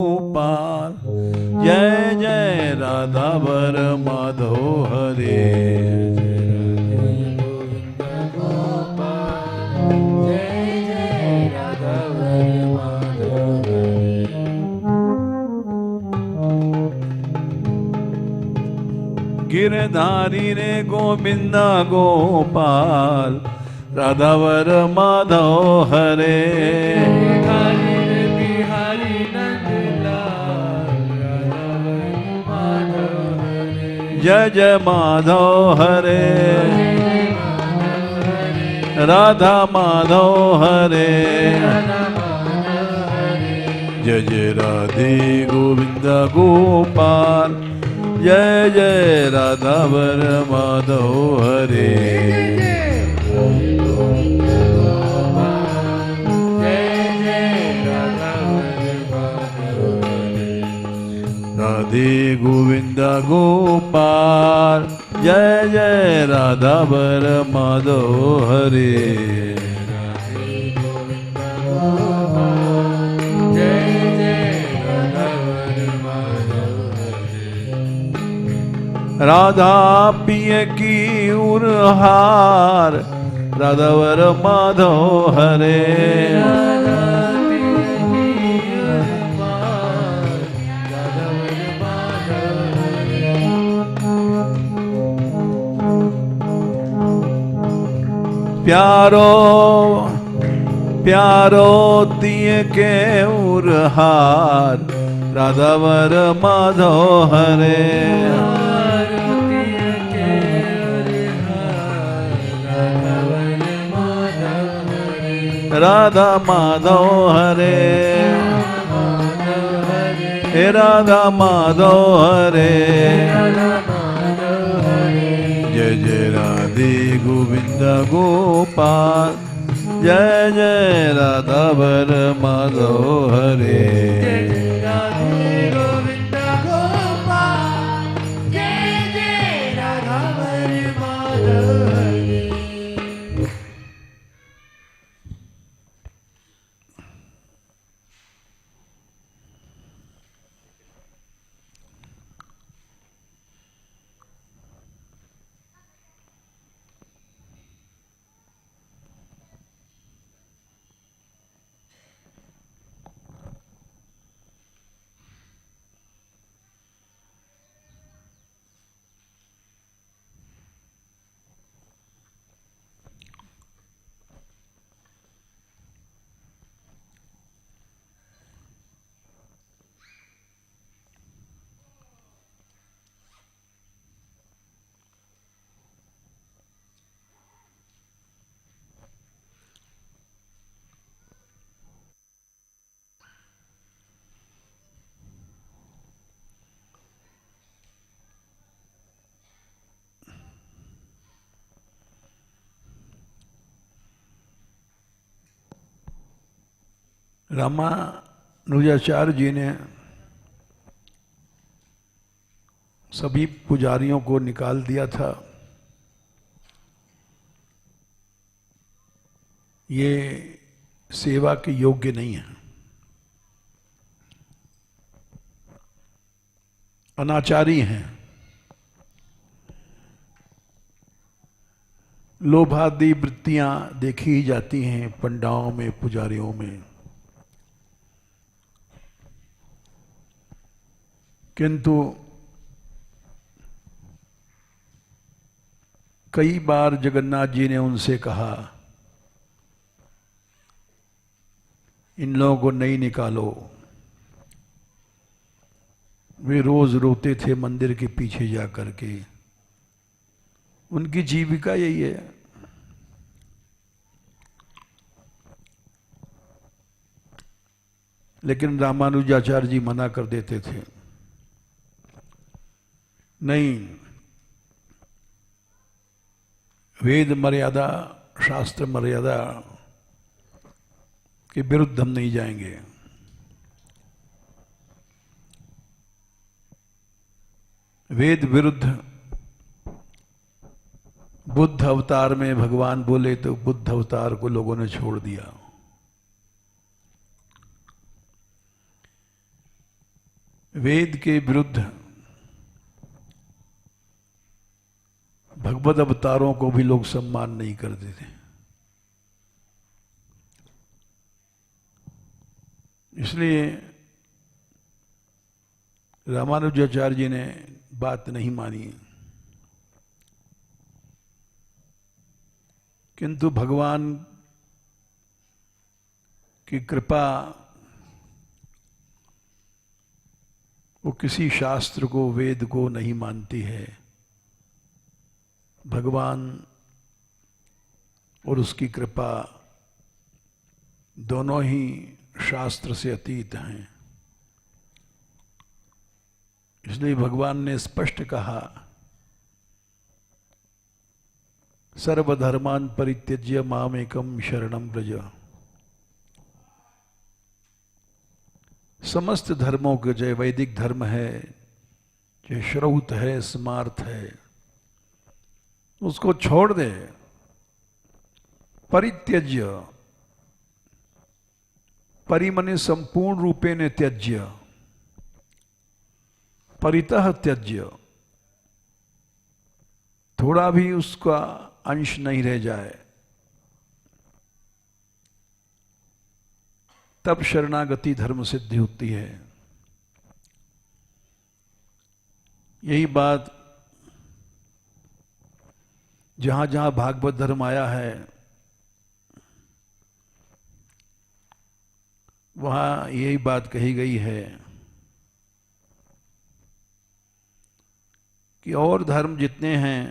गोपाल जय जय राधा वर माधव हरे गिरधारी रे गोविंदा गोपाल राधावर माधव हरे जय जय माधव हरे राधा माधव हरे जय जय राधे गोविंद गोपाल जय जय राधावर माधव हरे राधे गोविंद गोपाल जय जय राधावर माधव हरे राधा पिय की उरहार राधावर माधव हरे प्यारो प्यारो तिय के उरहार राधावर माधव हरे राधा माधव हरे हे राधा माधव हरे जय जय राधे गोविंद गोपाल जय जय राधावर माधव हरे रामानुजाचार्य जी ने सभी पुजारियों को निकाल दिया था। ये सेवा के योग्य नहीं है, अनाचारी हैं, लोभादि वृत्तियां देखी ही जाती हैं पंडाओं में, पुजारियों में। किंतु कई बार जगन्नाथ जी ने उनसे कहा इन लोगों को नहीं निकालो। वे रोज रोते थे मंदिर के पीछे जा करके। उनकी जीविका यही है। लेकिन रामानुजाचार्य जी मना कर देते थे, नहीं, वेद मर्यादा, शास्त्र मर्यादा के विरुद्ध हम नहीं जाएंगे। वेद विरुद्ध बुद्ध अवतार में भगवान बोले तो बुद्ध अवतार को लोगों ने छोड़ दिया। वेद के विरुद्ध भगवत अवतारों को भी लोग सम्मान नहीं करते थे। इसलिए रामानुजाचार्य जी ने बात नहीं मानी, किंतु भगवान की कृपा वो किसी शास्त्र को, वेद को नहीं मानती है। भगवान और उसकी कृपा दोनों ही शास्त्र से अतीत हैं। इसलिए भगवान ने स्पष्ट कहा, सर्वधर्मान परित्यज्य मामेकम शरणम व्रज। समस्त धर्मों के, चाहे वैदिक धर्म है, चाहे श्रौत है, स्मार्थ है, उसको छोड़ दे। परित्यज्य, परिमने संपूर्ण रूपेण त्यज्य, परितः त्यज्य, थोड़ा भी उसका अंश नहीं रह जाए, तब शरणागति धर्म सिद्धि होती है। यही बात जहां जहां भागवत धर्म आया है, वहां यही बात कही गई है कि और धर्म जितने हैं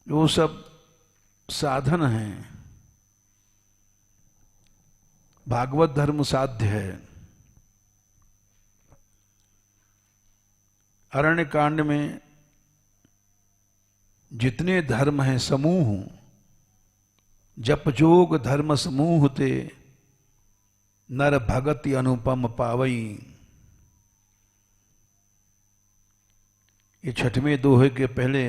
वो सब साधन हैं, भागवत धर्म साध्य है। अरण्य कांड में जितने धर्म हैं समूह, जप जोग धर्म समूह ते नर भगति अनुपम पावई। ये छठवें दोहे के पहले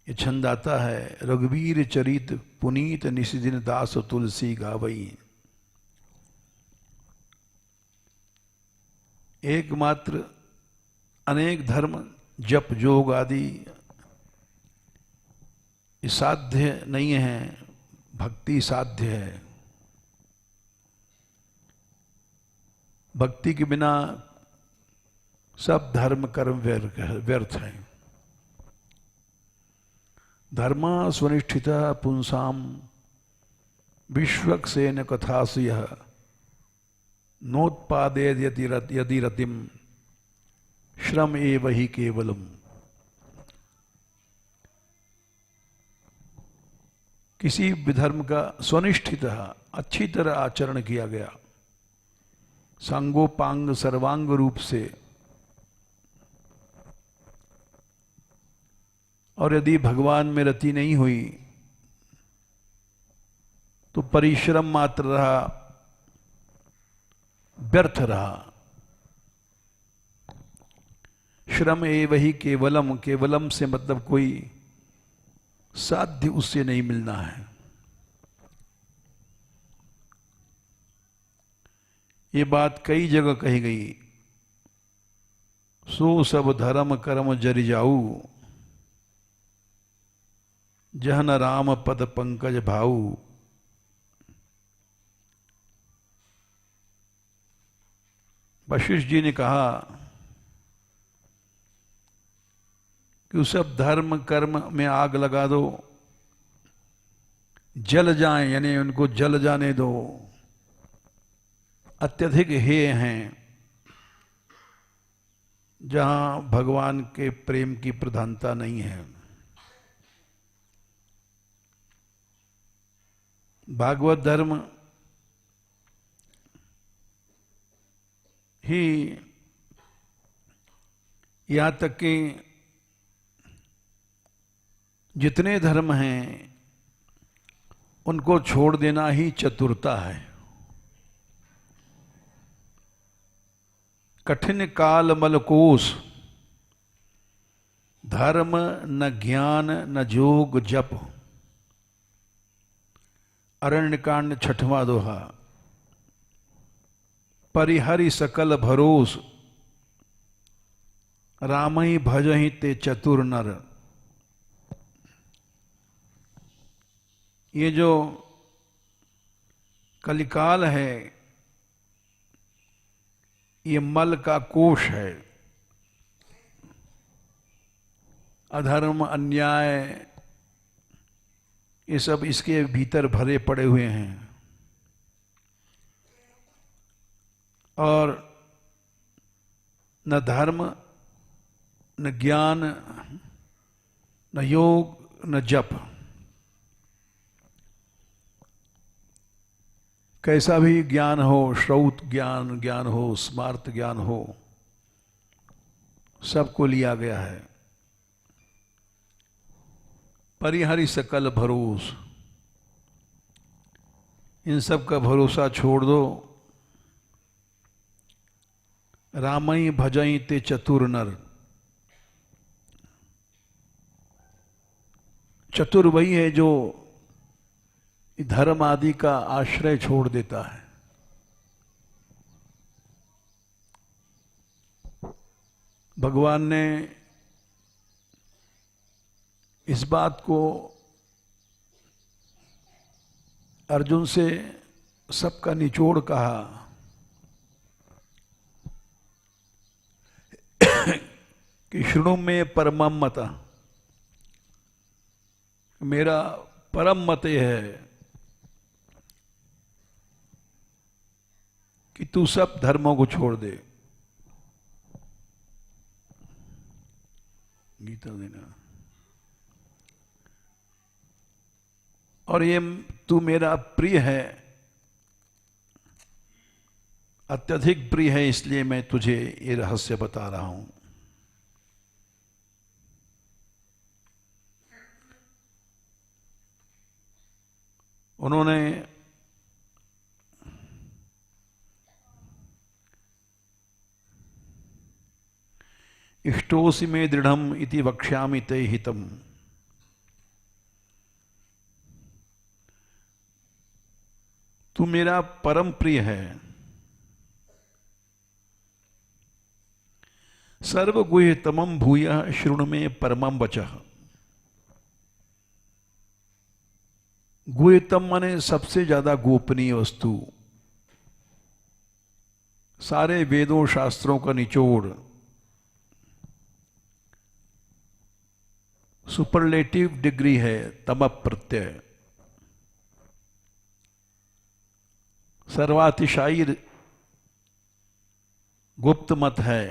ये छंद आता है, रघुवीर चरित पुनीत निशिदिन दास तुलसी गावई। एकमात्र अनेक धर्म जप जोग आदि साध्य नहीं है, भक्ति साध्य है। भक्ति के बिना सब धर्म कर्म व्यर्थ है। धर्मा स्वनिष्ठिता पुंसाम विश्वक्सेन कथासु यः नोत्पादेद यदि रतिम श्रम एव हि केवलम। किसी भी धर्म का स्वनिष्ठित अच्छी तरह आचरण किया गया, सांगोपांग सर्वांग रूप से, और यदि भगवान में रति नहीं हुई तो परिश्रम मात्र रहा, व्यर्थ रहा। श्रम एव हि केवलम, केवलम से मतलब कोई साध्य उससे नहीं मिलना है। ये बात कई जगह कही गई, सो सब धर्म कर्म जरि जाऊ, जहन राम पद पंकज भाऊ। वशिष्ठ जी ने कहा कि उस सब धर्म कर्म में आग लगा दो, जल जाएं, यानी उनको जल जाने दो। अत्यधिक हेय हैं जहां भगवान के प्रेम की प्रधानता नहीं है। भागवत धर्म ही यहां तक कि जितने धर्म हैं उनको छोड़ देना ही चतुरता है। कठिन काल मलकोष, धर्म न ज्ञान न जोग जप। अरण्यकांड 6वां दोहा। परिहरि सकल भरोस, रामई भजहि ते चतुर नर। ये जो कलिकाल है, ये मल का कोश है। अधर्म, अन्याय, ये सब इसके भीतर भरे पड़े हुए हैं। और न धर्म, न ज्ञान, न योग, न जप, कैसा भी ज्ञान हो, श्रौत ज्ञान हो, स्मार्त ज्ञान हो, सबको लिया गया है। परिहरि सकल भरोस, इन सब का भरोसा छोड़ दो। रामई भजई ते चतुर नर, चतुर वही है जो धर्म आदि का आश्रय छोड़ देता है। भगवान ने इस बात को अर्जुन से सबका निचोड़ कहा कि शृणु में परमं मत, मेरा परम मत यह है कि तू सब धर्मों को छोड़ दे। गीता देना। और ये तू मेरा प्रिय है, अत्यधिक प्रिय है, इसलिए मैं तुझे ये रहस्य बता रहा हूं। उन्होंने इष्टोसि मे दृढ़म इति वक्ष्यामि ते हितम, तू मेरा परम प्रिय है। सर्वगुह्यतमं भूयः शृणु मे परमं वचः। गुह्यतम माने सबसे ज्यादा गोपनीय वस्तु, सारे वेदों शास्त्रों का निचोड़, सुपरलेटिव डिग्री है तम प्रत्यय, सर्वातिशायी गुप्त मत है।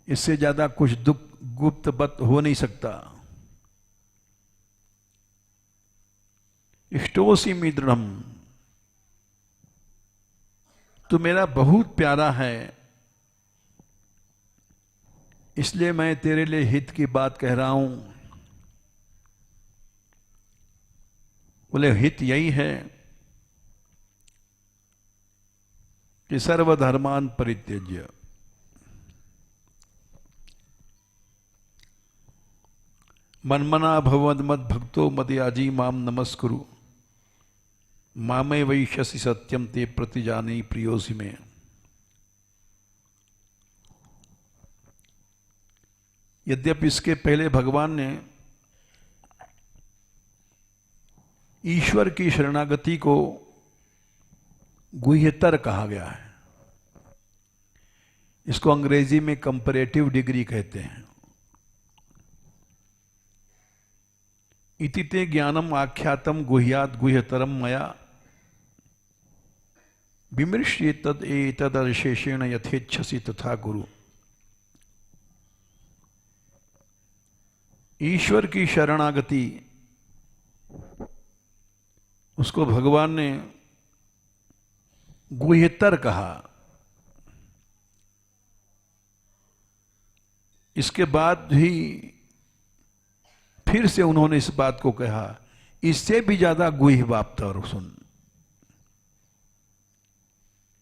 इससे ज्यादा कुछ गुप्त मत हो नहीं सकता। इष्टोसि मे दृढ़म, तू मेरा बहुत प्यारा है, इसलिए मैं तेरे लिए हित की बात कह रहा हूं। बोले हित यही है कि सर्वधर्मान परित्यज्य, मन्मना भव मद भक्तो मदयाजी माम नमस्कुरु, मामे वैश्यसि सत्यम ते प्रतिजानी प्रियोसि में। यद्यपि इसके पहले भगवान ने ईश्वर की शरणागति को गुह्यतर कहा गया है। इसको अंग्रेजी में कंपैरेटिव डिग्री कहते हैं। इति ते ज्ञानम आख्यातम गुह्यात गुह्यतरम मया, विमृश्य तद एतदशेषेण यथेच्छसि तथा गुरु। ईश्वर की शरणागति, उसको भगवान ने गुह्यतर कहा। इसके बाद भी फिर से उन्होंने इस बात को कहा, इससे भी ज्यादा गुह्य बात और सुन,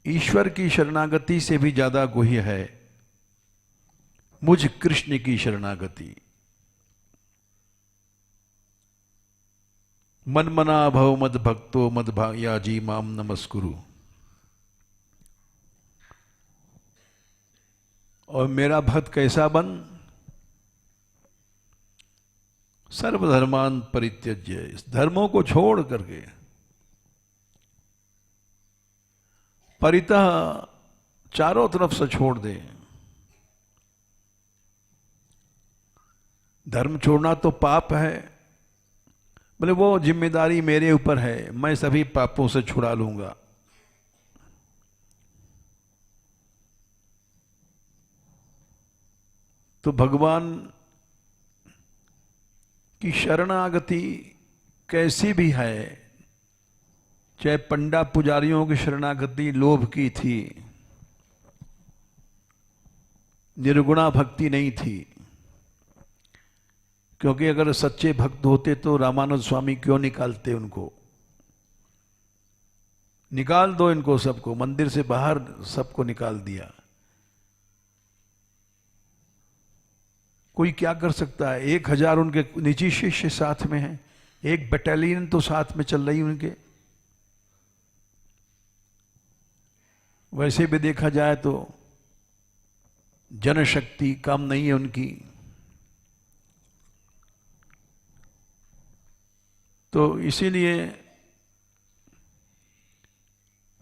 ईश्वर की शरणागति से भी ज्यादा गुह्य है मुझ कृष्ण की शरणागति। मन्मना भव मद भक्तो मद याजी माम नमस्कुरु। और मेरा भक्त कैसा बन? सर्वधर्मान परित्यज्य, इस धर्मों को छोड़ करके परितः चारों तरफ से छोड़ दे। धर्म छोड़ना तो पाप है, बोले वो जिम्मेदारी मेरे ऊपर है, मैं सभी पापों से छुड़ा लूंगा। तो भगवान की शरणागति कैसी भी है, चाहे पंडा पुजारियों की शरणागति लोभ की थी, निर्गुणा भक्ति नहीं थी। क्योंकि अगर सच्चे भक्त होते तो रामानंद स्वामी क्यों निकालते उनको? निकाल दो इनको सबको, मंदिर से बाहर सबको निकाल दिया। कोई क्या कर सकता है? 1000 उनके निजी शिष्य साथ में हैं, 1 बटालियन तो साथ में चल रही उनके। वैसे भी देखा जाए तो जनशक्ति कम नहीं है उनकी। तो इसीलिए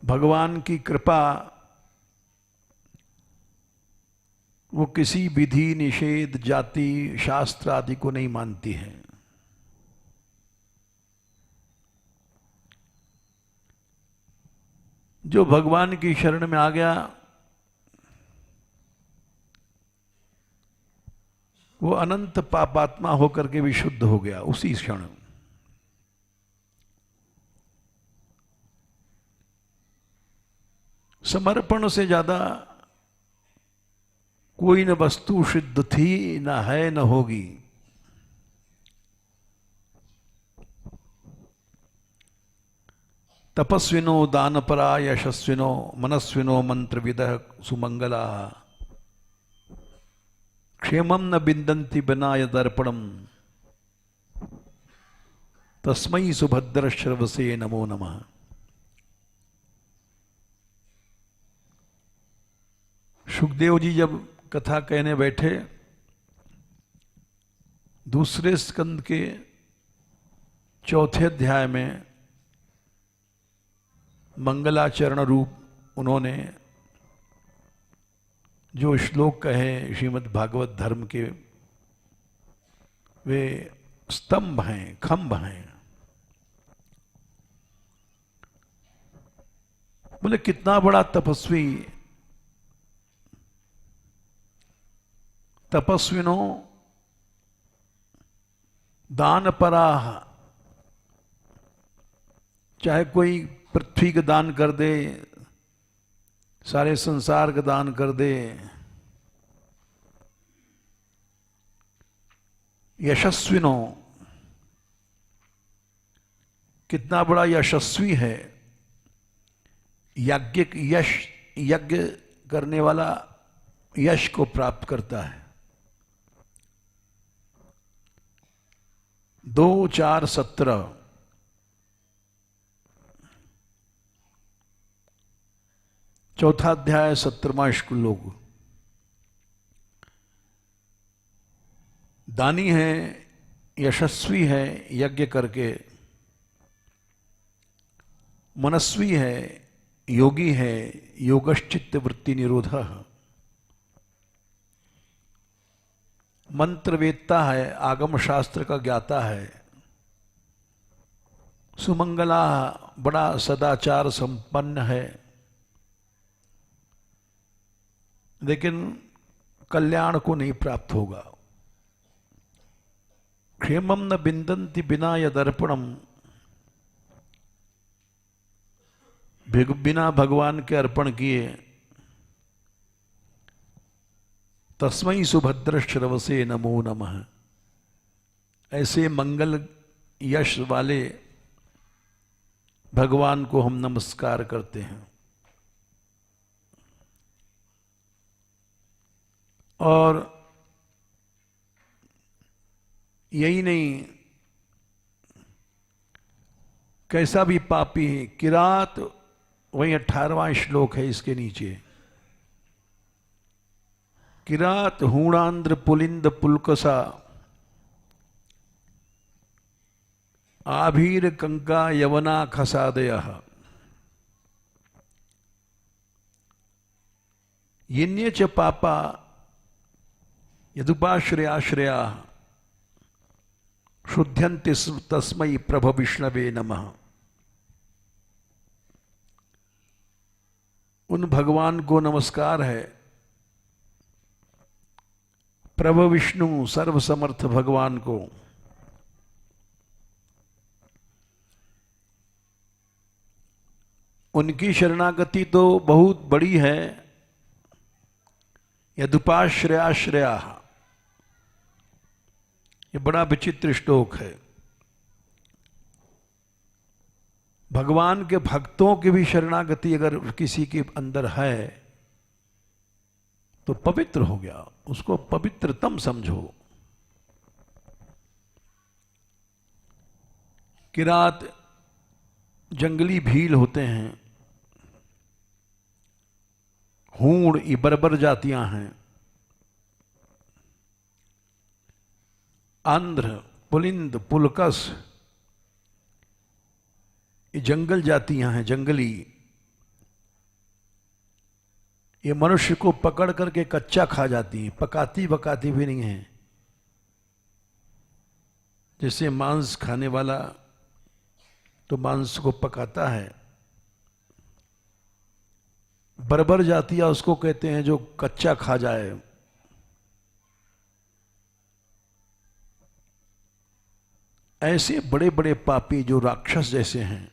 भगवान की कृपा वो किसी विधि निषेध जाति शास्त्र आदि को नहीं मानती है। जो भगवान की शरण में आ गया वो अनंत पापात्मा होकर के भी शुद्ध हो गया उसी क्षण। समर्पण से ज्यादा कोई न वस्तु सिद्ध थी, न है, न होगी। तपस्विनो दानपरा यशस्विनो मनस्विनो मंत्रविदः सुमंगला क्षेमं न बिंदन्ति विनाय दर्पणम तस्मै सुभद्रश्रवसे नमो नमः। सुखदेव जी जब कथा कहने बैठे, दूसरे स्कंद के 4थे अध्याय में मंगलाचरण रूप उन्होंने जो श्लोक कहे श्रीमद् भागवत धर्म के, वे स्तंभ हैं, खंभ हैं। बोले कितना बड़ा तपस्वी, तपस्विनो दानपराः, चाहे कोई पृथ्वी का दान कर दे, सारे संसार का दान कर दे। यशस्विनो, कितना बड़ा यशस्वी है, यज्ञ करने वाला यश को प्राप्त करता है। 2, 4, 17 4था अध्याय 17वां श्लोक। दानी है, यशस्वी है यज्ञ करके, मनस्वी है, योगी है, योगश्चित्त वृत्ति निरोधः, मंत्रवेत्ता है, आगम शास्त्र का ज्ञाता है, सुमंगला, बड़ा सदाचार संपन्न है, लेकिन कल्याण को नहीं प्राप्त होगा। क्षेमम न बिंदन्ति विनाय दर्पणम, बिना भगवान के अर्पण किए। तस्मै सुभद्रश्रवसे नमो नमः। ऐसे मंगल यश वाले भगवान को हम नमस्कार करते हैं। और यही नहीं, कैसा भी पापी है, किरात, वही 18वां श्लोक है इसके नीचे। किरात हूणांध्र पुलिंद पुलकसा आभीर कंका यवना खसादयः येन्ये च पापा यदुपाश्रयाश्रया शुद्ध्यन्ति तस्मै प्रभ विष्णवे नमः। उन भगवान को नमस्कार है, प्रभु विष्णु सर्वसमर्थ भगवान को, उनकी शरणागति तो बहुत बड़ी है। यदुपाश्रयाश्रया, ये बड़ा विचित्र श्लोक है। भगवान के भक्तों की भी शरणागति अगर किसी के अंदर है तो पवित्र हो गया, उसको पवित्रतम समझो। किरात जंगली भील होते हैं, हूण ये बर्बर जातियां हैं, आंध्र पुलिंद पुलकस ये जंगल जातियां हैं, जंगली। ये मनुष्य को पकड़ करके कच्चा खा जाती हैं, पकाती बकाती भी नहीं है। जैसे मांस खाने वाला तो मांस को पकाता है, बर्बर जातियां उसको कहते हैं जो कच्चा खा जाए। ऐसे बड़े बड़े पापी जो राक्षस जैसे हैं,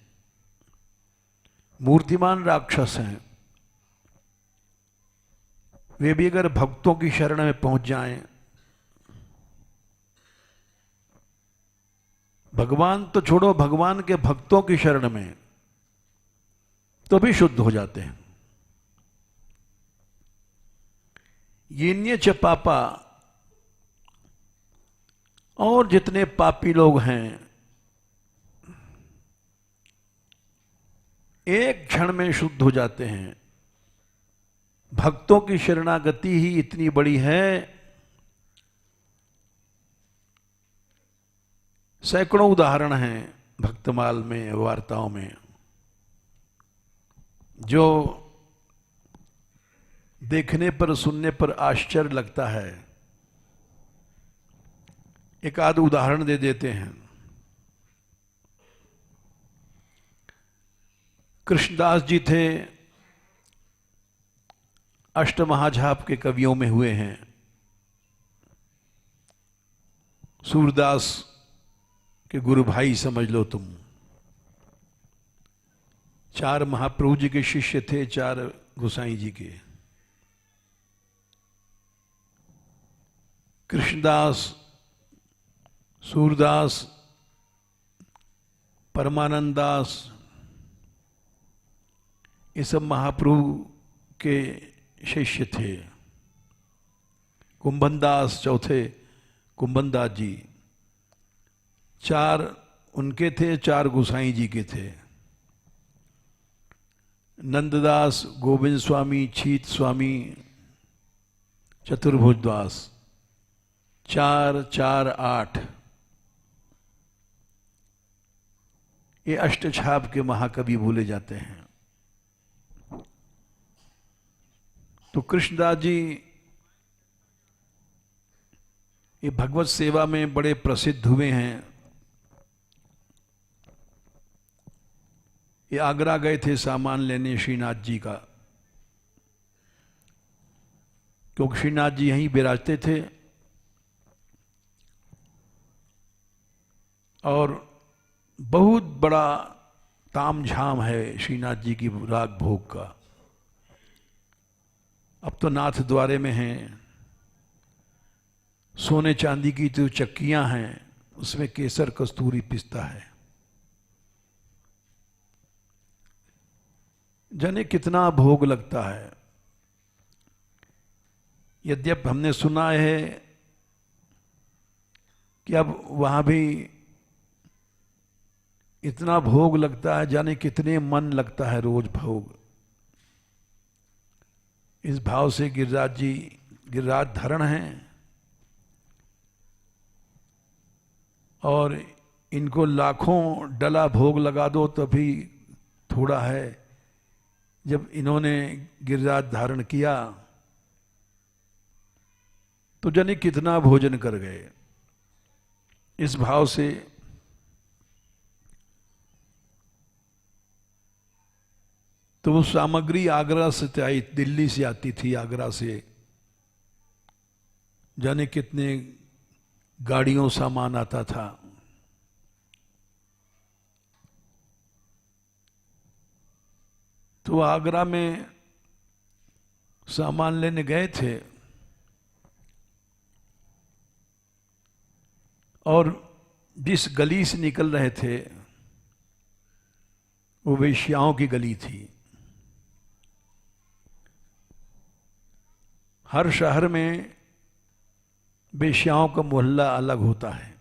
मूर्तिमान राक्षस हैं, वे भी अगर भक्तों की शरण में पहुंच जाएं, भगवान तो छोड़ो, भगवान के भक्तों की शरण में तो भी शुद्ध हो जाते हैं। येन्य च पापा, और जितने पापी लोग हैं एक क्षण में शुद्ध हो जाते हैं। भक्तों की शरणागति ही इतनी बड़ी है, सैकड़ों उदाहरण हैं भक्तमाल में, वार्ताओं में, जो देखने पर सुनने पर आश्चर्य लगता है। एक आध उदाहरण दे देते हैं। कृष्णदास जी थे, अष्टमहाझाप के कवियों में हुए हैं। सूरदास के गुरु भाई समझ लो तुम। 4 महाप्रभु जी के शिष्य थे, 4 गोसाई जी के। कृष्णदास, सूरदास, परमानंद दास, ये सब महाप्रभु के शिष्य थे। कुंभन दास चौथे, कुंभन दास जी 4 उनके थे, 4 गोसाई जी के थे। नंददास, गोविंद स्वामी, छीत स्वामी, चतुर्भुज दास, 4 4 8, ये अष्टछाप के महाकवि बोले जाते हैं। तो कृष्णदास जी ये भगवत सेवा में बड़े प्रसिद्ध हुए हैं। ये आगरा गए थे सामान लेने श्रीनाथ जी का, क्योंकि श्रीनाथ जी यहीं विराजते थे और बहुत बड़ा तामझाम है श्रीनाथ जी की राग भोग का। अब तो नाथ द्वारे में हैं, सोने चांदी की जो चक्कियां हैं उसमें केसर कस्तूरी पिसता है। जाने कितना भोग लगता है। यद्यप हमने सुना है कि अब वहां भी इतना भोग लगता है, जाने कितने मन लगता है रोज भोग। इस भाव से गिरिराज जी गिरिराज धारण हैं और इनको लाखों डला भोग लगा दो तो भी थोड़ा है। जब इन्होंने गिरिराज धारण किया तो जाने कितना भोजन कर गए। इस भाव से तो वो सामग्री आगरा से आई, दिल्ली से आती थी, आगरा से जाने कितने गाड़ियों सामान आता था। तो आगरा में सामान लेने गए थे और जिस गली से निकल रहे थे वो वेश्याओं की गली थी। हर शहर में वेश्याओं का मोहल्ला अलग होता है।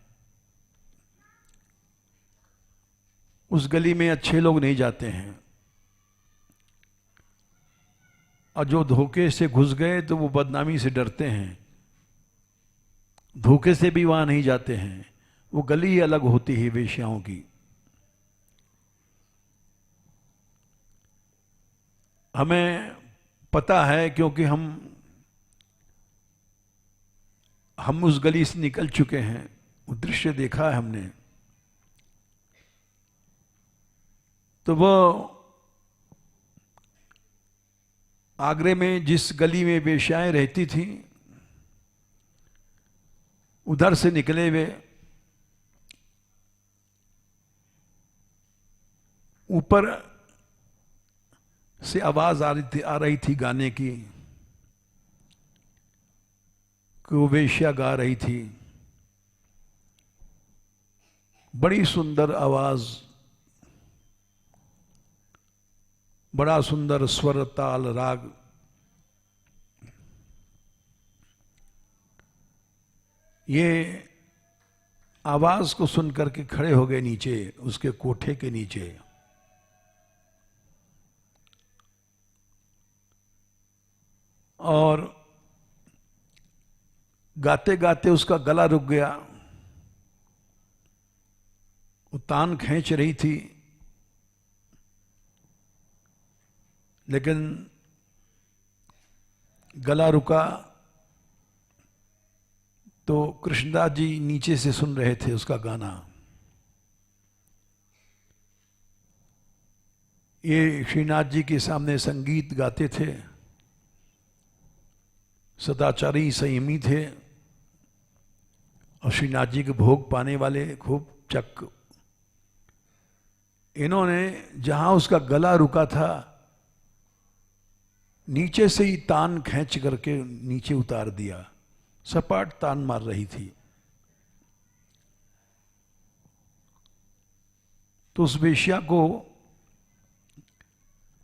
उस गली में अच्छे लोग नहीं जाते हैं और जो धोखे से घुस गए तो वो बदनामी से डरते हैं, धोखे से भी वहां नहीं जाते हैं। वो गली अलग होती है वेश्याओं की। हमें पता है क्योंकि हम उस गली से निकल चुके हैं, वो दृश्य देखा है हमने। तो वो आगरे में जिस गली में वेश्याएं रहती थी उधर से निकले हुए ऊपर से आवाज आ रही थी गाने की कि वो वेश्या गा रही थी। बड़ी सुंदर आवाज, बड़ा सुंदर स्वर ताल राग। ये आवाज को सुनकर के खड़े हो गए नीचे, उसके कोठे के नीचे। और गाते गाते उसका गला रुक गया। वो तान खींच रही थी लेकिन गला रुका। तो कृष्णदास जी नीचे से सुन रहे थे उसका गाना। ये श्रीनाथ जी के सामने संगीत गाते थे, सदाचारी संयमी थे और श्रीनाथ जी के भोग पाने वाले खूब चक। इन्होंने जहां उसका गला रुका था नीचे से ही तान खींच करके नीचे उतार दिया। सपाट तान मार रही थी। तो उस वेश्या को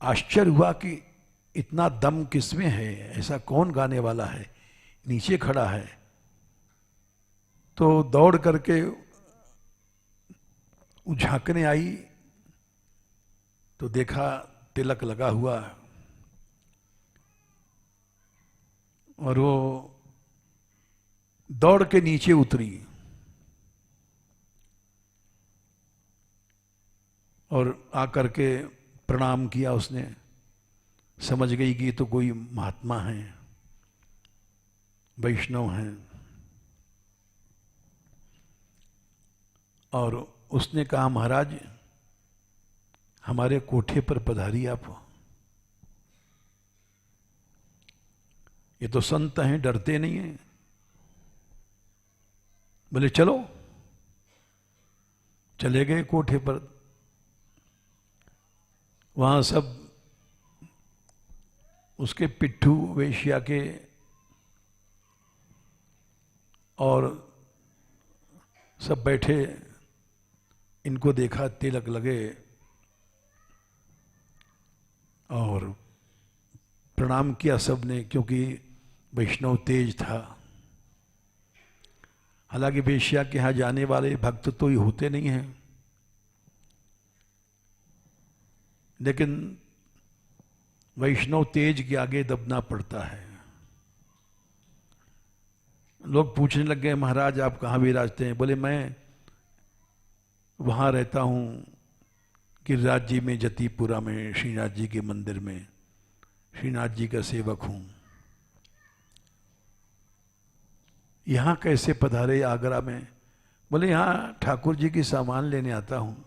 आश्चर्य हुआ कि इतना दम किसमें है, ऐसा कौन गाने वाला है, नीचे खड़ा है। तो दौड़ करके झांकने आई तो देखा तिलक लगा हुआ और वो दौड़ के नीचे उतरी और आकर के प्रणाम किया उसने। समझ गई कि ये तो कोई महात्मा है, वैष्णव हैं। और उसने कहा महाराज हमारे कोठे पर पधारी आप। ये तो संत हैं, डरते नहीं हैं। बोले चलो। चले गए कोठे पर। वहां सब उसके पिट्ठू वेश्या के और सब बैठे। इनको देखा, तिलक लगे और प्रणाम किया सबने, क्योंकि वैष्णव तेज था। हालांकि वेश्या के यहाँ जाने वाले भक्त तो ही होते नहीं हैं, लेकिन वैष्णव तेज के आगे दबना पड़ता है। लोग पूछने लग गए महाराज आप कहाँ विराजते हैं? बोले मैं वहाँ रहता हूँ गिरिराज जी में, जतीपुरा में, श्रीनाथ जी के मंदिर में श्रीनाथ जी का सेवक हूँ। यहाँ कैसे पधारे आगरा में? बोले यहाँ ठाकुर जी की सामान लेने आता हूँ।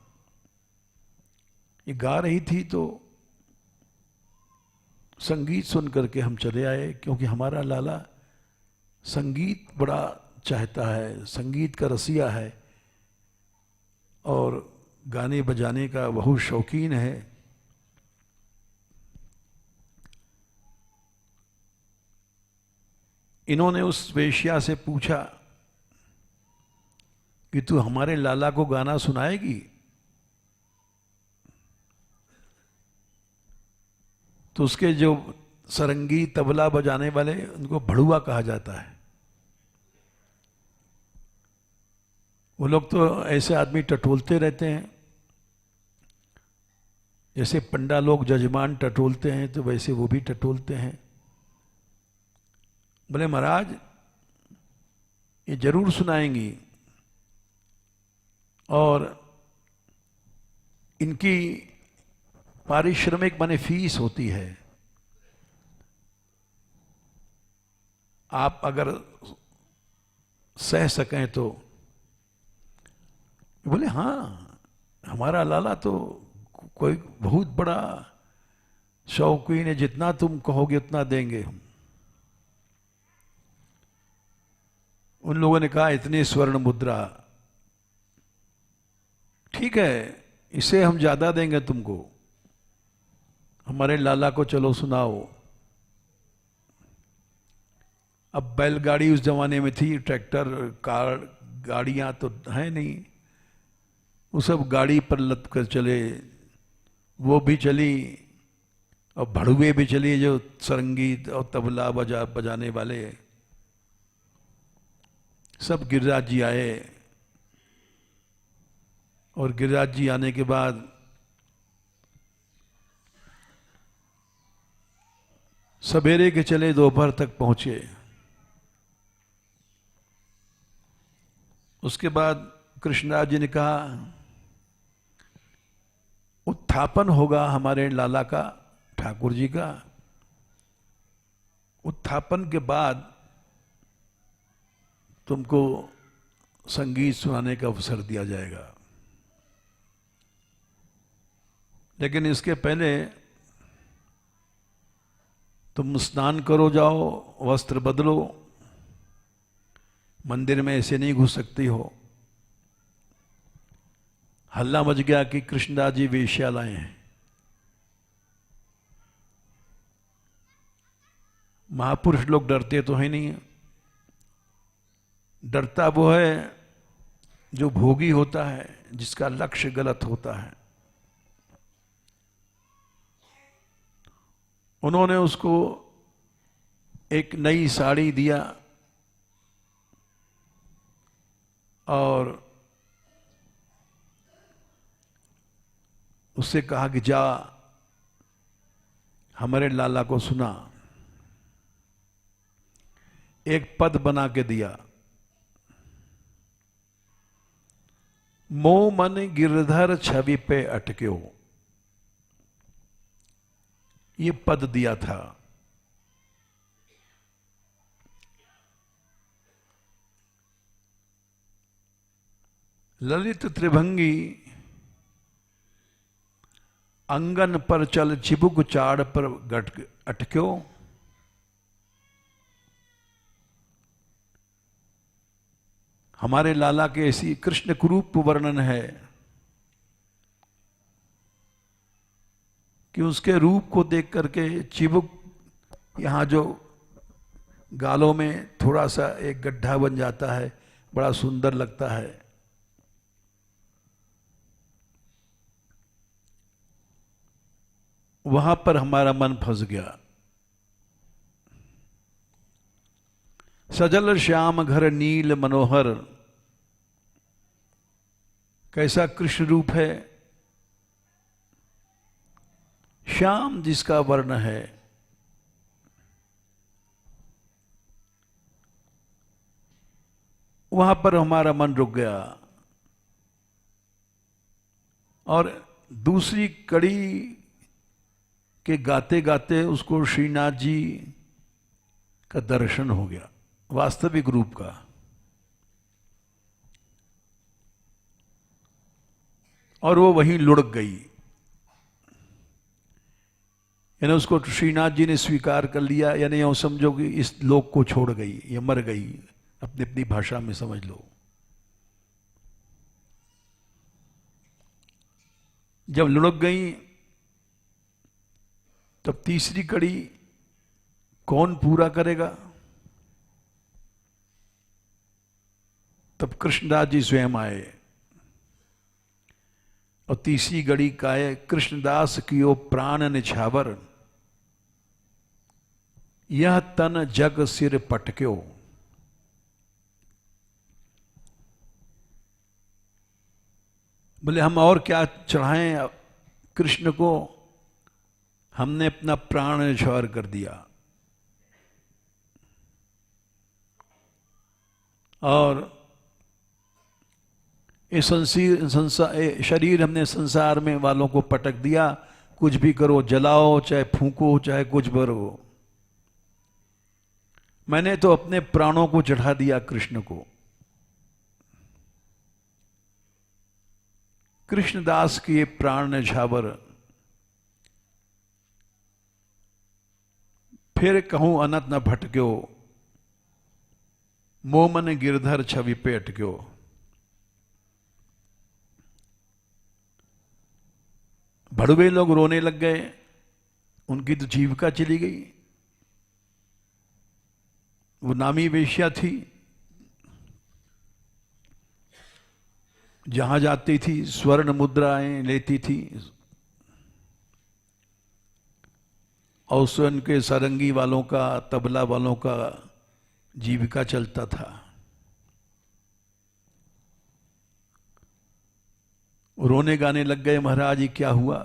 ये गा रही थी तो संगीत सुन करके हम चले आए, क्योंकि हमारा लाला संगीत बड़ा चाहता है, संगीत का रसिया है और गाने बजाने का बहुत शौकीन है। इन्होंने उस वेश्या से पूछा कि तू हमारे लाला को गाना सुनाएगी? तो उसके जो सरंगी तबला बजाने वाले, उनको भड़ुआ कहा जाता है। वो लोग तो ऐसे आदमी टटोलते रहते हैं, जैसे पंडा लोग जजमान टटोलते हैं तो वैसे वो भी टटोलते हैं। बोले महाराज ये जरूर सुनाएंगी, और इनकी पारिश्रमिक माने फीस होती है। आप अगर सह सकें तो। बोले हाँ, हमारा लाला तो कोई बहुत बड़ा शौकीन है, जितना तुम कहोगे उतना देंगे हम। उन लोगों ने कहा इतनी स्वर्ण मुद्रा, ठीक है इसे हम ज्यादा देंगे तुमको, हमारे लाला को चलो सुनाओ। अब बैलगाड़ी उस जमाने में थी, ट्रैक्टर कार गाड़ियां तो है नहीं, वो सब गाड़ी पर लद कर चले, वो भी चली और भड़ुए भी चली, जो सरंगी और तबला बजाने वाले सब। गिरिराज जी आए, और गिरिराज जी आने के बाद सवेरे के चले दोपहर तक पहुंचे। उसके बाद कृष्णराज जी ने कहा उत्थापन होगा हमारे लाला का, ठाकुर जी का। उत्थापन के बाद तुमको संगीत सुनाने का अवसर दिया जाएगा, लेकिन इसके पहले तुम स्नान करो, जाओ वस्त्र बदलो, मंदिर में ऐसे नहीं घुस सकती हो। हल्ला मच गया कि कृष्णदास जी वेश्यालय हैं। महापुरुष लोग डरते तो है नहीं, डरता वो है जो भोगी होता है, जिसका लक्ष्य गलत होता है। उन्होंने उसको एक नई साड़ी दिया और उससे कहा कि जा हमारे लाला को सुना। एक पद बना के दिया, मोह मन गिरधर छवि पे अटक्यो, ये पद दिया था। ललित त्रिभंगी अंगन पर चल चिबुक चाड़ पर अटक्यो, हमारे लाला के ऐसी कृष्ण कुरूप वर्णन है कि उसके रूप को देख करके चिबुक, यहां जो गालों में थोड़ा सा एक गड्ढा बन जाता है, बड़ा सुंदर लगता है। वहां पर हमारा मन फंस गया। सजल श्याम घर नील मनोहर, कैसा कृष्ण रूप है, श्याम जिसका वर्ण है। वहां पर हमारा मन रुक गया। और दूसरी कड़ी के गाते गाते उसको श्रीनाथ जी का दर्शन हो गया, वास्तविक रूप का। और वो वहीं लुढ़क गई, यानी उसको श्रीनाथ जी ने स्वीकार कर लिया, यानी यूं समझो कि इस लोक को छोड़ गई या मर गई, अपनी अपनी भाषा में समझ लो। जब लुढ़क गई तब तीसरी कड़ी कौन पूरा करेगा? तब कृष्णदास जी स्वयं आए और तीसरी कड़ी का है, कृष्णदास कियो प्राण निछावर, यह तन जग सिर पटक्यो। बोले हम और क्या चढ़ाएं कृष्ण को, हमने अपना प्राण निछावर कर दिया। और इस शरीर हमने संसार में वालों को पटक दिया। कुछ भी करो, जलाओ चाहे फूंको चाहे कुछ करो, मैंने तो अपने प्राणों को चढ़ा दिया कृष्ण को। कृष्णदास की ये प्राण निछावर, फिर कहूं अनंत न भटक्यो, मोमन गिरधर छवि पे अटक्यो। भड़वे लोग रोने लग गए, उनकी तो जीविका चली गई। वो नामी वेश्या थी, जहां जाती थी स्वर्ण मुद्राएं लेती थी और उससे उनके सारंगी वालों का, तबला वालों का जीविका चलता था। रोने गाने लग गए, महाराज ये क्या हुआ?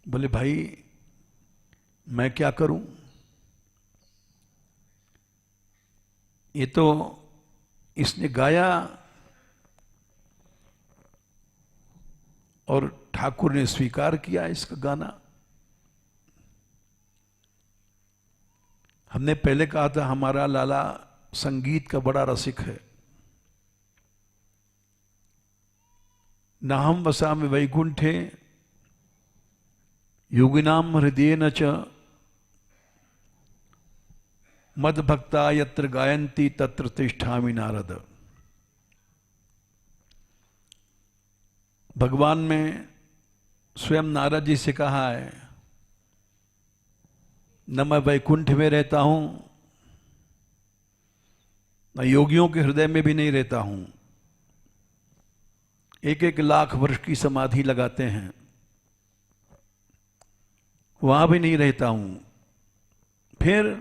बोले भाई मैं क्या करूं, ये तो इसने गाया और ठाकुर ने स्वीकार किया इसका गाना। हमने पहले कहा था हमारा लाला संगीत का बड़ा रसिक है। नाहम वसामि वैकुंठे योगिनाम हृदयेन च, मद भक्ता यत्र गायन्ति तत्र तिष्ठामि नारद। भगवान में स्वयं नारद जी से कहा है, न मैं वैकुंठ में रहता हूं, न योगियों के हृदय में भी नहीं रहता हूं। 1-1 लाख वर्ष की समाधि लगाते हैं, वहां भी नहीं रहता हूं। फिर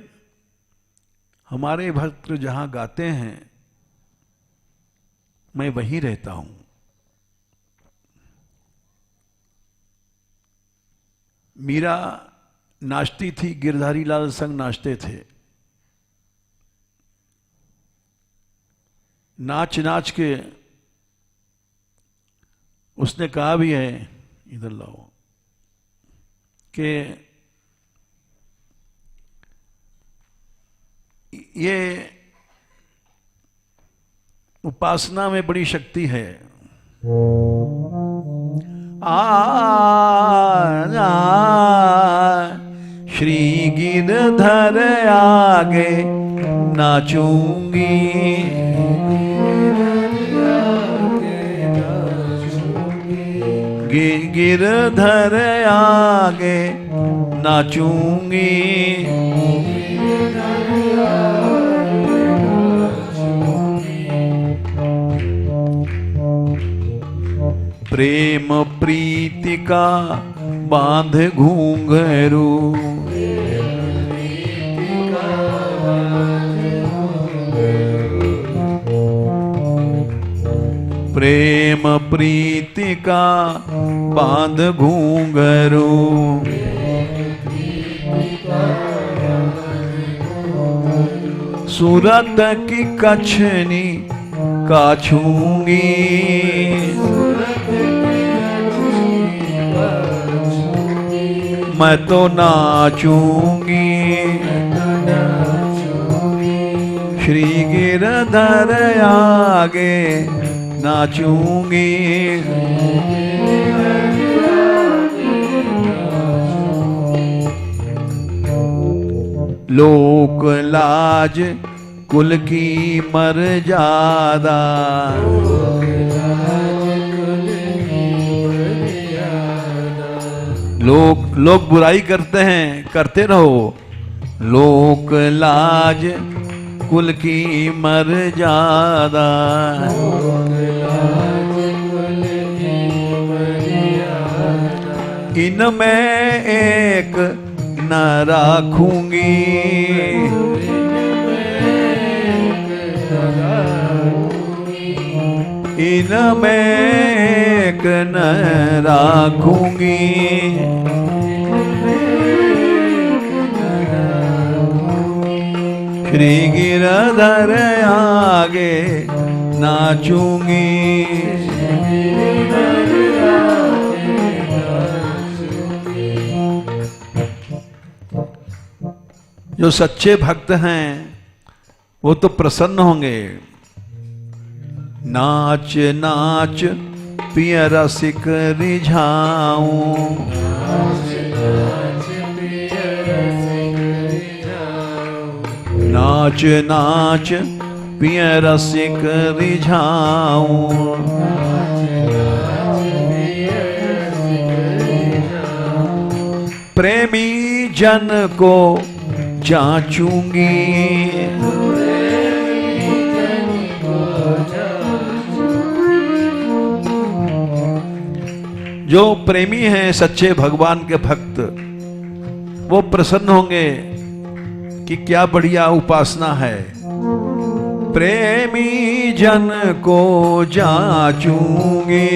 हमारे भक्त जहां गाते हैं मैं वहीं रहता हूं। मीरा नाचती थी, गिरधारी लाल संग नाचते थे। नाच नाच के उसने कहा भी है, इधर लाओ, कि ये उपासना में बड़ी शक्ति है। श्री गिरधर आगे नाचूंगी, गिरधर आगे नाचूंगी, प्रेम प्रीति का बांध घूंघरू, प्रेम प्रीति का बांध घूंघरू, सूरत की कछनी काछूंगी, मैं तो नाचूंगी, श्री गिरधर आगे नाचूंगी। लोक लाज कुल की मर्यादा, लोग बुराई करते हैं, करते रहो। लोक लाज कुल की मर्यादा, इनमें एक न राखूंगी, इनमें एक न राखूंगी। श्री गिरधर आगे नाचूंगी। जो सच्चे भक्त हैं वो तो प्रसन्न होंगे। नाच नाच पिय रसिक रिझाऊं, नाच नाच पिय रसिक रिझाऊं, प्रेमी जन को जांचूंगी, जो प्रेमी हैं सच्चे भगवान के भक्त वो प्रसन्न होंगे कि क्या बढ़िया उपासना है। प्रेमी जन को जांचूंगी,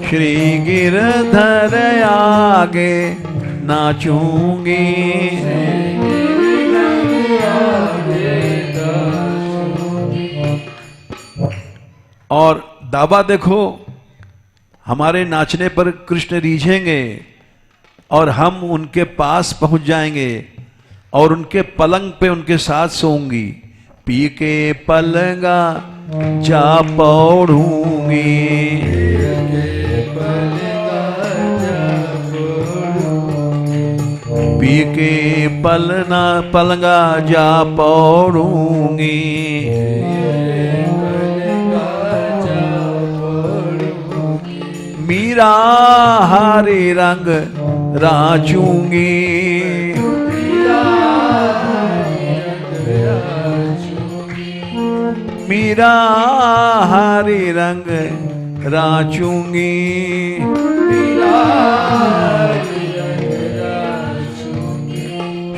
श्री गिरधर आगे नाचूंगी। और दावा देखो, हमारे नाचने पर कृष्ण रीझेंगे और हम उनके पास पहुंच जाएंगे और उनके पलंग पे उनके साथ सोऊंगी। पी के पलंगा जा पौड़ूंगी, पी के पलंगा जा पौड़ूंगी। मीरा हरे रंग राचूंगी, मीरा हरे रंग राचूंगी।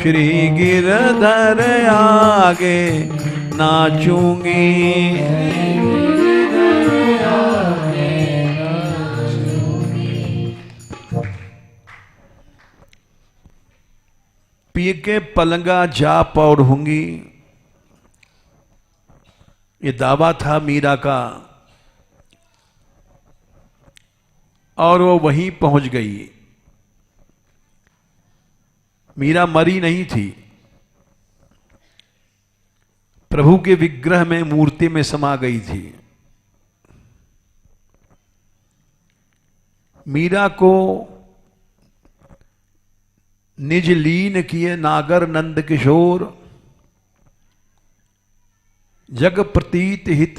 श्री गिरधर आगे नाचूंगी। पी के पलंगा जा पौड़ूंगी, ये दावा था मीरा का और वो वहीं पहुंच गई। मीरा मरी नहीं थी, प्रभु के विग्रह में मूर्ति में समा गई थी। मीरा को निज लीन किए नागर नंद किशोर, जग प्रतीत हित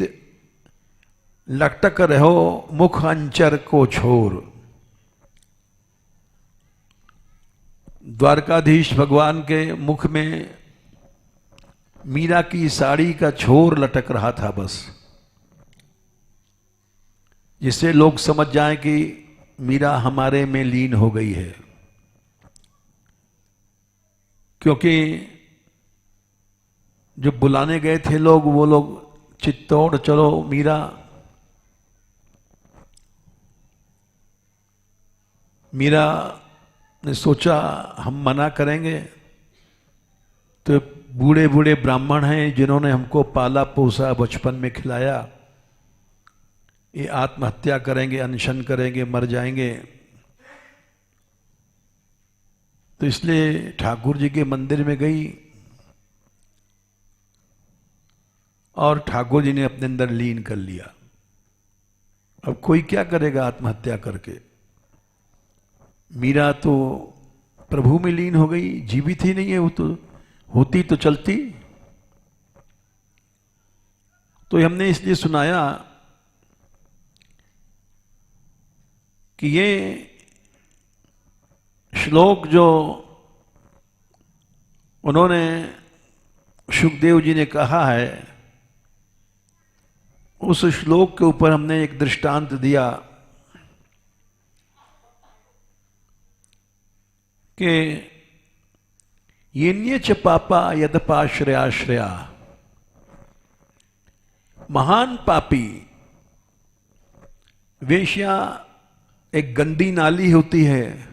लटक रहो मुख अंचर को छोर। द्वारकाधीश भगवान के मुख में मीरा की साड़ी का छोर लटक रहा था बस, जिससे लोग समझ जाएं कि मीरा हमारे में लीन हो गई है। क्योंकि जो बुलाने गए थे लोग, वो लोग चित्तौड़ चलो मीरा, मीरा ने सोचा हम मना करेंगे तो बूढ़े बूढ़े ब्राह्मण हैं जिन्होंने हमको पाला पोसा बचपन में खिलाया, ये आत्महत्या करेंगे, अनशन करेंगे, मर जाएंगे। तो इसलिए ठाकुर जी के मंदिर में गई और ठाकुर जी ने अपने अंदर लीन कर लिया। अब कोई क्या करेगा आत्महत्या करके। मीरा तो प्रभु में लीन हो गई, जीवित ही नहीं है वो, तो होती तो चलती। तो हमने इसलिए सुनाया कि ये श्लोक जो उन्होंने सुखदेव जी ने कहा है, उस श्लोक के ऊपर हमने एक दृष्टांत दिया कि येन्य च पापा यदपाश्रयाश्रया, महान पापी वेश्या एक गंदी नाली होती है,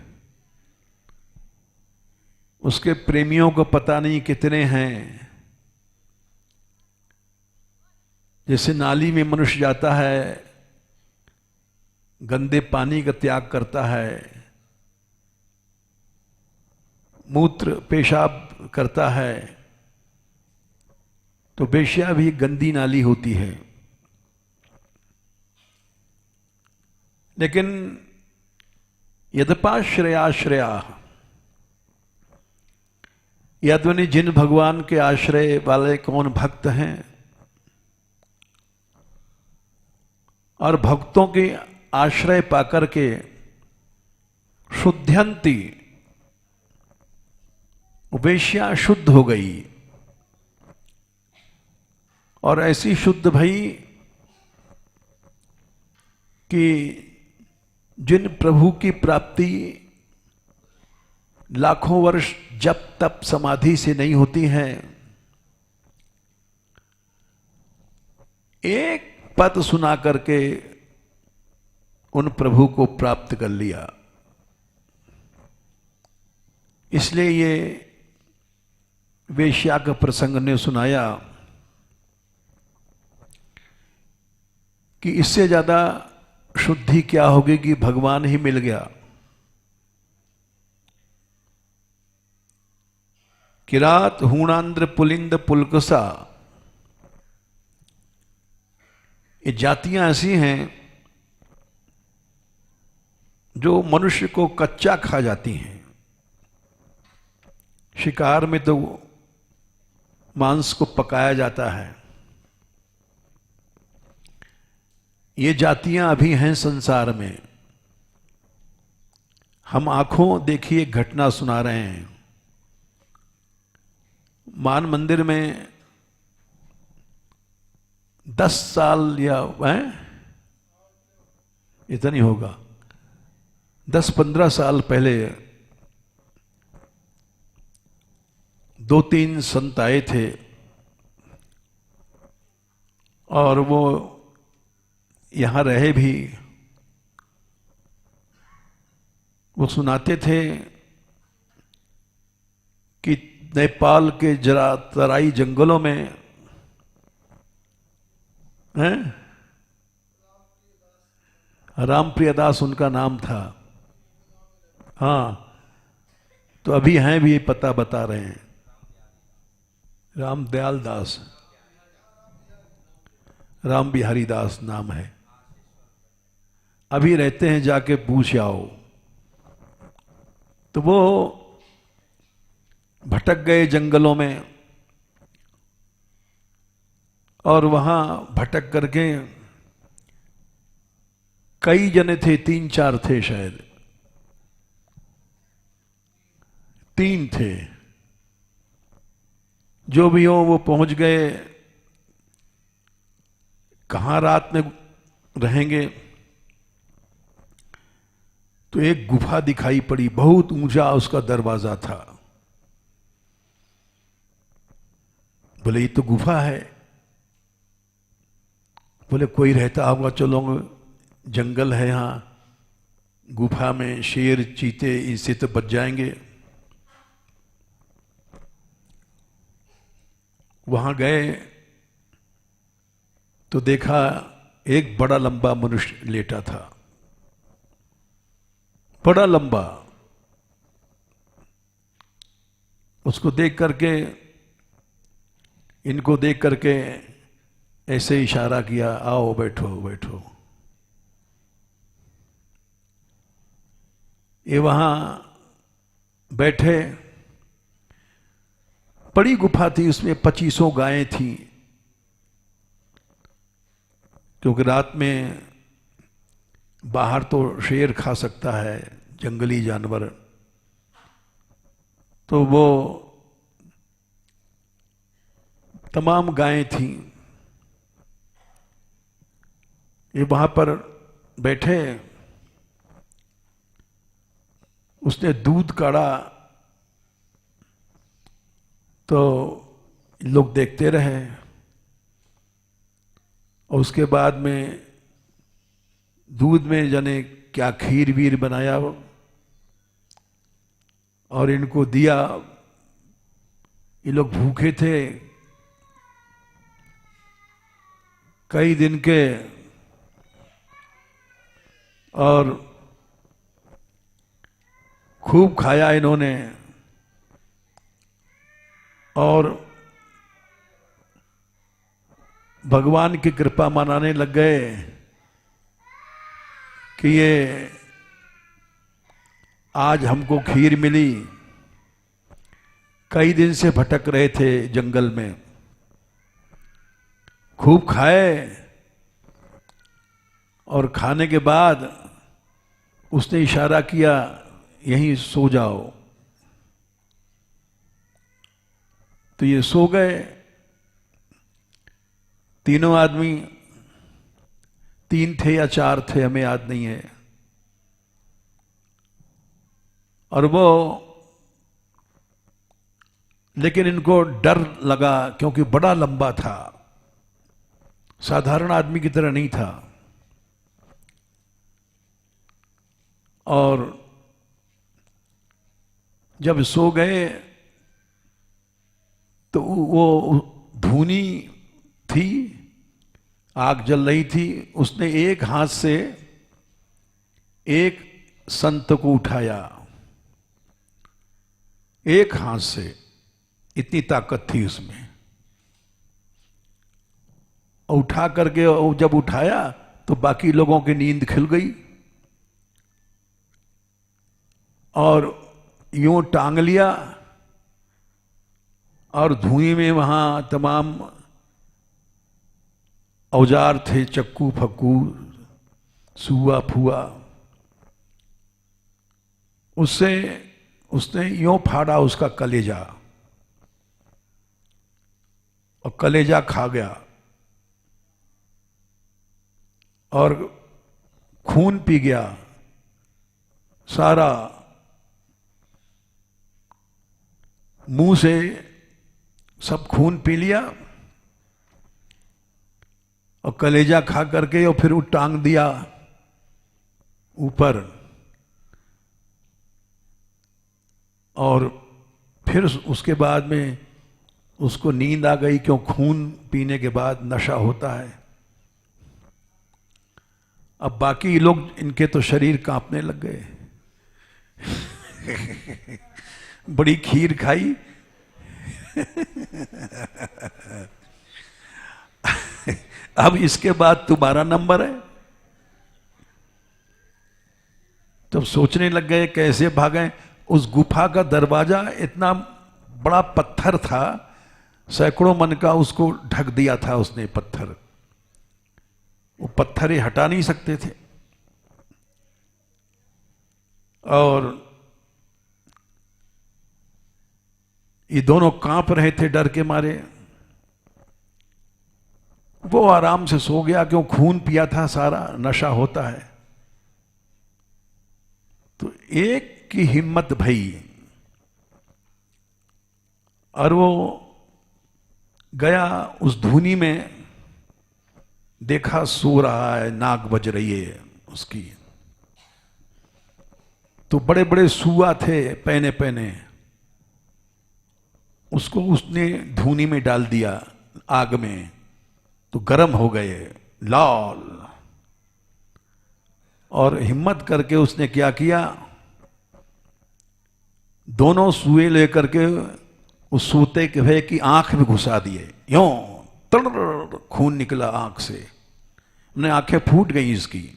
उसके प्रेमियों को पता नहीं कितने हैं। जैसे नाली में मनुष्य जाता है, गंदे पानी का त्याग करता है, मूत्र पेशाब करता है, तो वेश्या भी गंदी नाली होती है। लेकिन यदपाश्रयाश्रया, यादवनी जिन भगवान के आश्रय वाले कौन भक्त हैं और भक्तों के आश्रय पाकर के शुद्ध्यंती, वेश्या शुद्ध हो गई। और ऐसी शुद्ध भई कि जिन प्रभु की प्राप्ति लाखों वर्ष जप तप समाधि से नहीं होती है, एक पद सुना करके उन प्रभु को प्राप्त कर लिया। इसलिए ये वेश्या का प्रसंग ने सुनाया कि इससे ज्यादा शुद्धि क्या होगी कि भगवान ही मिल गया। किरात हूणांद्र पुलिंद पुलकसा, ये जातियां ऐसी हैं जो मनुष्य को कच्चा खा जाती हैं। शिकार में तो मांस को पकाया जाता है। ये जातियां अभी हैं संसार में। हम आंखों देखिए घटना सुना रहे हैं। मान मंदिर में 10 साल या इतना नहीं होगा, 10-15 साल पहले 2-3 संत आए थे और वो यहां रहे भी। वो सुनाते थे कि नेपाल के जरा तराई जंगलों में रामप्रिय दास उनका नाम था। हाँ, तो अभी हैं भी, पता बता रहे हैं, राम दयाल दास, राम बिहारी दास नाम है। अभी रहते हैं, जाके पूछ आओ। तो वो भटक गए जंगलों में और वहां भटक करके कई जने थे, 3-4 थे शायद, 3 थे। जो भी हो वो पहुंच गए। कहां रात में रहेंगे, तो एक गुफा दिखाई पड़ी, बहुत ऊंचा उसका दरवाजा था। बोले ये तो गुफा है। बोले कोई रहता होगा, चलो जंगल है यहां, गुफा में शेर चीते इससे तो बच जाएंगे। वहां गए तो देखा एक बड़ा लंबा मनुष्य लेटा था, बड़ा लंबा। उसको देख करके, इनको देख करके ऐसे इशारा किया, आओ बैठो बैठो। ये वहां बैठे। बड़ी गुफा थी, उसमें 2500 गायें थी, क्योंकि रात में बाहर तो शेर खा सकता है, जंगली जानवर। तो वो तमाम गायें थी। ये वहां पर बैठे, उसने दूध काढ़ा तो लोग देखते रहे। और उसके बाद में दूध में जाने क्या खीर वीर बनाया और इनको दिया। ये लोग भूखे थे कई दिन के, और खूब खाया इन्होंने। और भगवान की कृपा मनाने लग गए कि ये आज हमको खीर मिली। कई दिन से भटक रहे थे जंगल में, खूब खाए। और खाने के बाद उसने इशारा किया, यहीं सो जाओ। तो ये सो गए। तीनों आदमी, 3 थे या 4 थे, हमें याद नहीं है। और वो, लेकिन इनको डर लगा क्योंकि बड़ा लंबा था, साधारण आदमी की तरह नहीं था। और जब सो गए तो वो धूनी थी, आग जल रही थी। उसने एक हाथ से एक संत को उठाया, एक हाथ से, इतनी ताकत थी उसमें। और उठा करके जब उठाया तो बाकी लोगों की नींद खिल गई। और यूं टांग लिया, और धुएं में वहां तमाम औजार थे, चक्कू फक्कू, सुआ फुआ। उससे उसने यूं फाड़ा उसका कलेजा, और कलेजा खा गया और खून पी गया सारा। मुंह से सब खून पी लिया और कलेजा खा करके, और फिर वो टांग दिया ऊपर। और फिर उसके बाद में उसको नींद आ गई, क्यों खून पीने के बाद नशा होता है। अब बाकी लोग, इनके तो शरीर कांपने लग गए। बड़ी खीर खाई। अब इसके बाद तुम्हारा नंबर है। तब सोचने लग गए कैसे भागें। उस गुफा का दरवाजा इतना बड़ा पत्थर था, सैकड़ों मन का उसको ढक दिया था उसने पत्थर। वो पत्थर ही हटा नहीं सकते थे। और ये दोनों कांप रहे थे डर के मारे। वो आराम से सो गया, क्यों खून पिया था सारा, नशा होता है। तो एक की हिम्मत भई, और वो गया उस धुनी में, देखा सो रहा है, नाक बज रही है उसकी। तो बड़े बड़े सुआ थे पहने पहने, उसको उसने धूनी में डाल दिया आग में, तो गर्म हो गए लाल। और हिम्मत करके उसने क्या किया, दोनों सुए लेकर के उस सूते हुए की आंख में घुसा दिए, यों तड़ खून निकला आंख से, उन्हें आंखें फूट गई इसकी।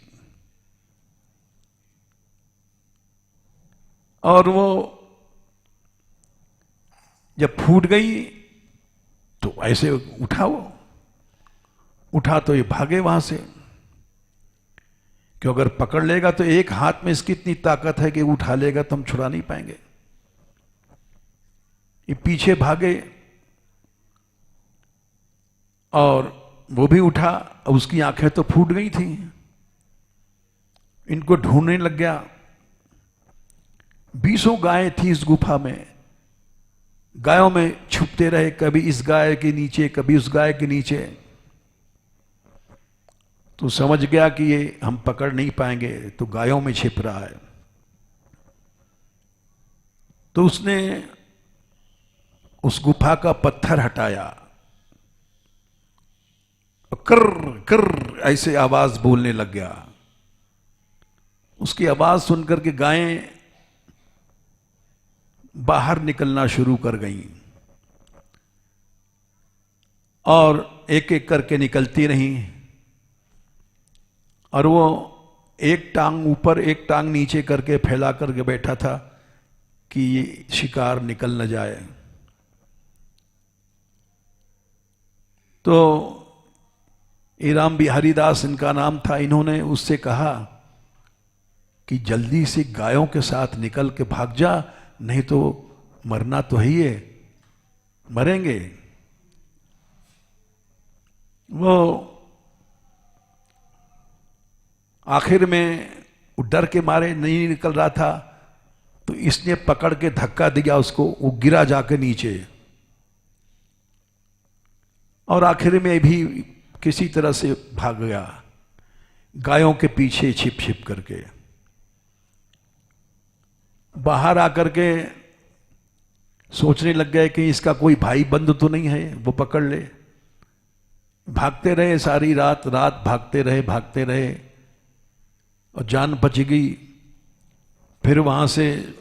और वो जब फूट गई तो ऐसे उठा, वो उठा तो ये भागे वहां से, क्यों अगर पकड़ लेगा तो एक हाथ में इसकी इतनी ताकत है कि उठा लेगा तो हम छुड़ा नहीं पाएंगे। ये पीछे भागे और वो भी उठा, उसकी आंखें तो फूट गई थी। इनको ढूंढने लग गया, 20 गायें थी इस गुफा में, गायों में छुपते रहे, कभी इस गाय के नीचे कभी उस गाय के नीचे। तो समझ गया कि ये हम पकड़ नहीं पाएंगे, तो गायों में छिप रहा है। तो उसने उस गुफा का पत्थर हटाया, कर कर ऐसे आवाज बोलने लग गया। उसकी आवाज सुनकर के गायें बाहर निकलना शुरू कर गईं और एक एक करके निकलती रहीं। और वो एक टांग ऊपर एक टांग नीचे करके फैला करके बैठा था कि ये शिकार निकल न जाए। तो राम बिहारी दास इनका नाम था, इन्होंने उससे कहा कि जल्दी से गायों के साथ निकल के भाग जा, नहीं तो मरना तो ही है, मरेंगे। वो आखिर में डर के मारे नहीं निकल रहा था, तो इसने पकड़ के धक्का दिया उसको, वो गिरा जाके नीचे। और आखिर में भी किसी तरह से भाग गया, गायों के पीछे छिप छिप करके। बाहर आकर के सोचने लग गए कि इसका कोई भाई बंधु तो नहीं है, वो पकड़ ले। भागते रहे सारी रात, रात भागते रहे और जान बच गई। फिर वहां से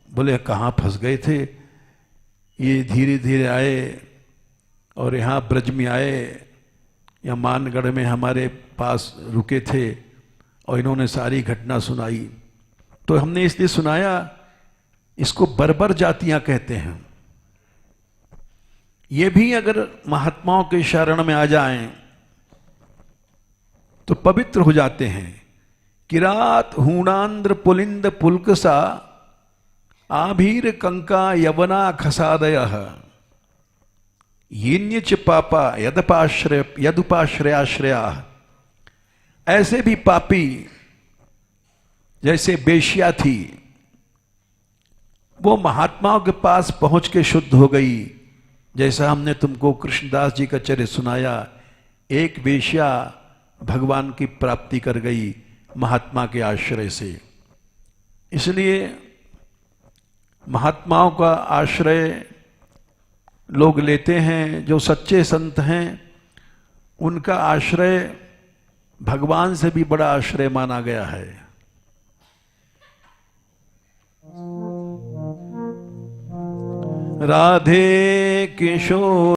बोले कहाँ फंस गए थे। ये धीरे धीरे आए और यहाँ ब्रज में आए, या मानगढ़ में हमारे पास रुके थे और इन्होंने सारी घटना सुनाई। तो हमने इसलिए सुनाया, इसको बर्बर जातियां कहते हैं। ये भी अगर महात्माओं के शरण में आ जाएं तो पवित्र हो जाते हैं। किरात हूणांद्र पुलिंद पुलकसा आभीर कंका यवना खसादय येन्यच पापा यदुपाश्रयाश्रया। ऐसे भी पापी जैसे बेश्या थी, वो महात्माओं के पास पहुंच के शुद्ध हो गई। जैसा हमने तुमको कृष्णदास जी का चरित्र सुनाया, एक वेश्या भगवान की प्राप्ति कर गई महात्मा के आश्रय से। इसलिए महात्माओं का आश्रय लोग लेते हैं, जो सच्चे संत हैं उनका आश्रय भगवान से भी बड़ा आश्रय माना गया है। राधे किशोर